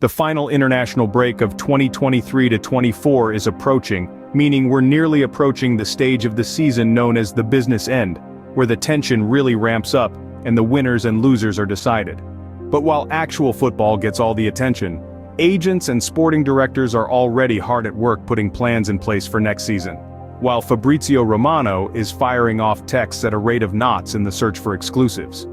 The final international break of 2023 to 24 is approaching, meaning we're nearly approaching the stage of the season known as the business end, where the tension really ramps up and the winners and losers are decided. But while actual football gets all the attention, agents and sporting directors are already hard at work putting plans in place for next season, while Fabrizio Romano is firing off texts at a rate of knots in the search for exclusives.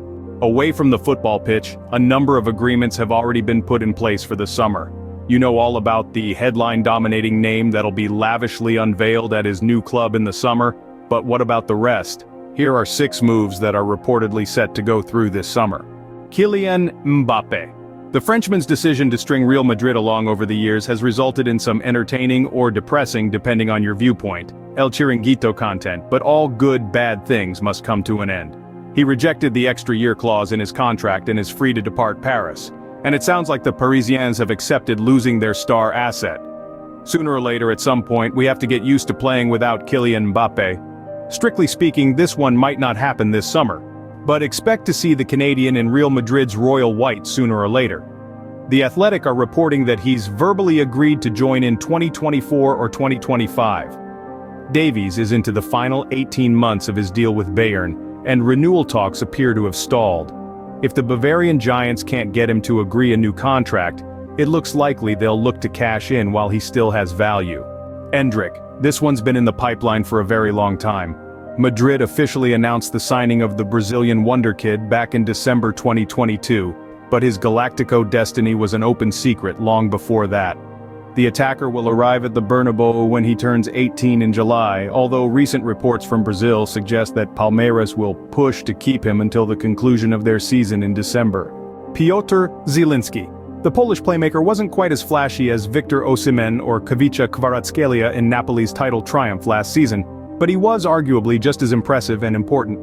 Away from the football pitch, a number of agreements have already been put in place for the summer. You know all about the headline-dominating name that'll be lavishly unveiled at his new club in the summer, but what about the rest? Here are 6 moves that are reportedly set to go through this summer. Kylian Mbappe. The Frenchman's decision to string Real Madrid along over the years has resulted in some entertaining or depressing, depending on your viewpoint, El Chiringuito content, but all good bad things must come to an end. He rejected the extra year clause in his contract and is free to depart Paris. And it sounds like the Parisiens have accepted losing their star asset. Sooner or later, at some point, we have to get used to playing without Kylian Mbappe. Strictly speaking, this one might not happen this summer. But expect to see the Canadian in Real Madrid's royal white sooner or later. The Athletic are reporting that he's verbally agreed to join in 2024 or 2025. Davies is into the final 18 months of his deal with Bayern, and renewal talks appear to have stalled. If the Bavarian Giants can't get him to agree a new contract, it looks likely they'll look to cash in while he still has value. Endrick. This one's been in the pipeline for a very long time. Madrid officially announced the signing of the Brazilian wonder kid back in December 2022, but his Galactico destiny was an open secret long before that. The attacker will arrive at the Bernabeu when he turns 18 in July, although recent reports from Brazil suggest that Palmeiras will push to keep him until the conclusion of their season in December. Piotr Zielinski. The Polish playmaker wasn't quite as flashy as Victor Osimhen or Kavica Kvaratskhelia in Napoli's title triumph last season, but he was arguably just as impressive and important.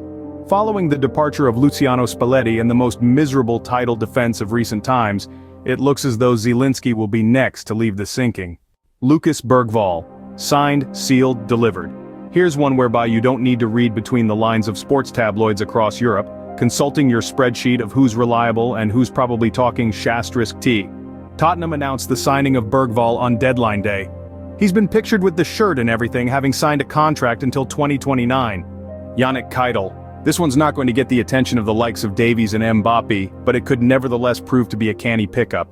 Following the departure of Luciano Spalletti and the most miserable title defense of recent times, it looks as though Zielinski will be next to leave the sinking. Lucas Bergvall. Signed, sealed, delivered. Here's one whereby you don't need to read between the lines of sports tabloids across Europe, consulting your spreadsheet of who's reliable and who's probably talking Shastrisk tea. Tottenham announced the signing of Bergvall on deadline day. He's been pictured with the shirt and everything, having signed a contract until 2029. Yannick Keitel. This one's not going to get the attention of the likes of Davies and Mbappe, but it could nevertheless prove to be a canny pickup.